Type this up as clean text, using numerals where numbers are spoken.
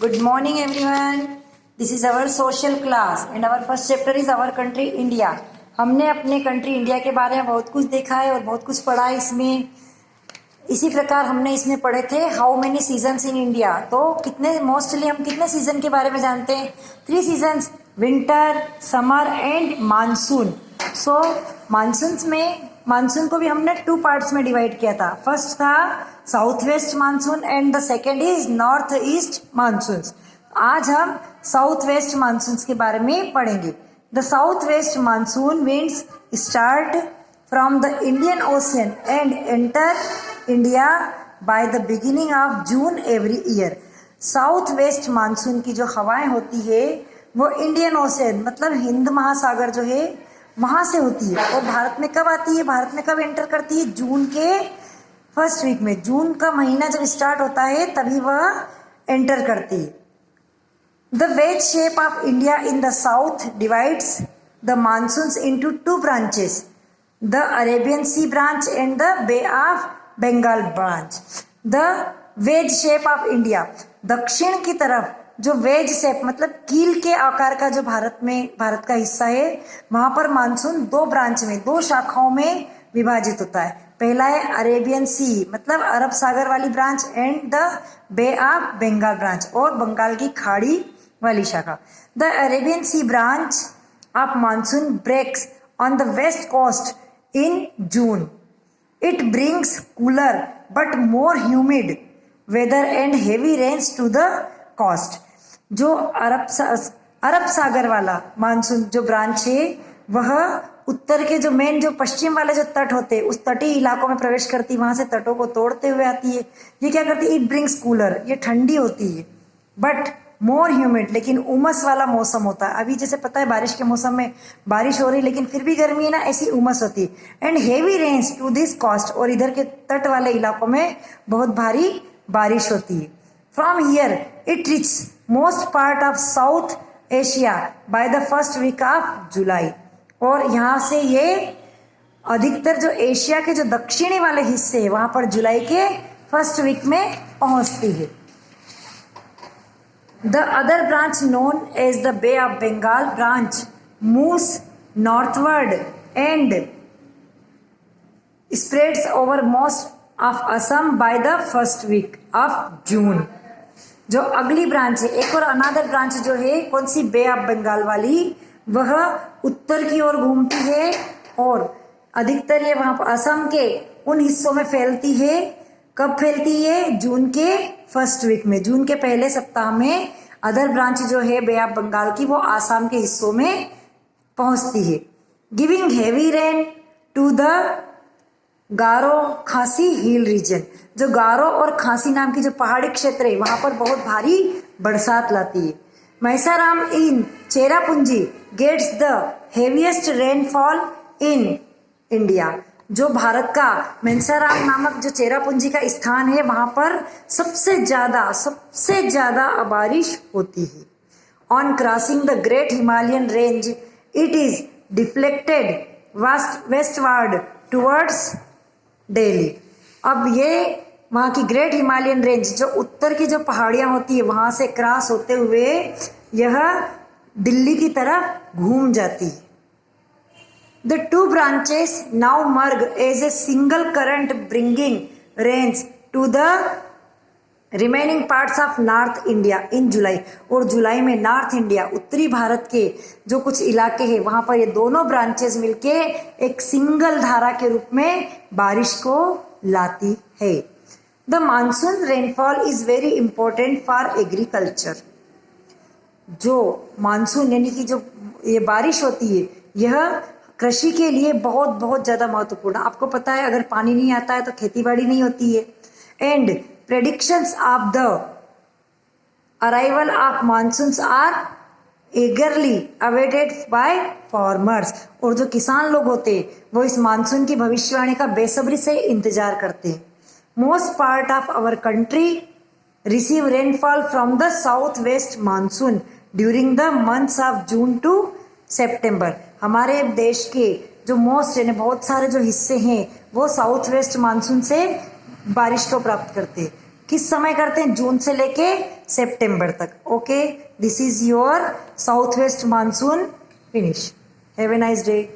Good morning, everyone. This is our social class and our first chapter is our country India. हमने अपने country India के बारे में बहुत कुछ देखा है और बहुत कुछ पढ़ा है इसमें. इसी प्रकार हमने इसमें पढ़े थे how many seasons in India. तो कितने मोस्टली हम कितने सीजन के बारे में जानते हैं? 3 seasons, winter, summer and monsoon. So monsoon को भी हमने 2 पार्ट्स में डिवाइड किया था. फर्स्ट था south west monsoon and the second is north east monsoon. आज हम साउथ वेस्ट मानसून के बारे में पढ़ेंगे. The south west monsoon winds start from the Indian ocean and enter India by the beginning of June every year. South west monsoon की जो हवाएं होती है वो इंडियन ओशियन मतलब हिंद महासागर जो है वहां से होती है. और भारत में कब आती है? भारत में कब एंटर करती है? जून के फर्स्ट वीक में. जून का महीना जब स्टार्ट होता है तभी वह एंटर करती है. The wedge shape of India in the south divides the monsoons into 2 branches, the Arabian Sea branch and the Bay of Bengal branch. The wedge shape of India, दक्षिण की तरफ जो वेज शेप मतलब कील के आकार का जो भारत का हिस्सा है वहां पर मानसून 2 ब्रांच में 2 शाखाओं में विभाजित होता है. पहला है अरेबियन सी मतलब अरब सागर वाली branch and the Bay of Bengal branch और बंगाल की खाड़ी वाली शाखा. The Arabian Sea branch of monsoon breaks on the west coast in June. It brings cooler but more humid weather and heavy rains to the coast. जो अरब सागर वाला monsoon जो branch है वह उत्तर के जो मेन जो पश्चिम वाले जो तट होते हैं उस तटीय इलाकों में प्रवेश करती, वहां से तटों को तोड़ते हुए आती है. ये क्या करती है? इट ब्रिंग्स कूलर, ये ठंडी होती है, बट मोर ह्यूमिड लेकिन उमस वाला मौसम होता है. अभी जैसे पता है बारिश के मौसम में बारिश हो रही लेकिन फिर भी गर्मी है ना, ऐसी उमस होती है. And heavy rains to this coast और इधर के तट वाले इलाकों में बहुत भारी बारिश होती है. From here it reach most part of South Asia by the first week of July. और यहाँ से ये अधिकतर जो एशिया के जो दक्षिणी वाले हिस्से है वहां पर जुलाई के फर्स्ट वीक में पहुंचती है. The other branch known as the Bay of Bengal branch moves northward and spreads over most of Assam by the first week of June. जो अगली ब्रांच है एक और अनदर ब्रांच जो है कौन सी? बे ऑफ बंगाल वाली, वह उत्तर की ओर घूमती है और अधिकतर ये वहां पर असम के उन हिस्सों में फैलती है. कब फैलती है? जून के फर्स्ट वीक में, जून के पहले सप्ताह में. अदर ब्रांच जो है बे ऑफ बंगाल की वो आसाम के हिस्सों में पहुंचती है. Giving heavy rain to the Garo Khasi hill reason. जो गारो और खासी नाम की जो पहाड़ी क्षेत्र है वहां पर बहुत भारी बरसात लाती है. Mawsynram in Cherrapunji gets the heaviest rainfall in India. जो भारत का मैसाराम नामक जो चेरापूंजी का स्थान है वहां पर सबसे ज्यादा बारिश होती है. On crossing the great Himalayan range it is deflected westward towards Delhi. अब ये वहां की ग्रेट हिमालयन रेंज जो उत्तर की जो पहाड़ियां होती है वहां से क्रॉस होते हुए यह दिल्ली की तरफ घूम जाती है. The 2 branches now merge as a single current bringing rains to the remaining parts of North India in July. और जुलाई में नॉर्थ इंडिया उत्तरी भारत के जो कुछ इलाके हैं वहां पर ये दोनों ब्रांचेस मिलके एक सिंगल धारा के रूप में बारिश को लाती है. The monsoon rainfall is very important for agriculture. जो मानसून यानी कि जो ये बारिश होती है यह कृषि के लिए बहुत ज्यादा महत्वपूर्ण. आपको पता है अगर पानी नहीं आता है तो खेती बाड़ी नहीं होती है. And predictions of the arrival of monsoons are eagerly awaited by farmers. और जो किसान लोग होते हैं वो इस मानसून की भविष्यवाणी का बेसब्री से इंतजार करते हैं. Most part of our country receive rainfall from the south west monsoon during the months of June to September. हमारे देश के जो मोस्ट यानी बहुत सारे जो हिस्से हैं वो साउथ वेस्ट मानसून से बारिश को प्राप्त करते हैं. किस समय करते हैं? जून से लेके सितंबर तक। Okay, this is your south west monsoon finish. Have a nice day.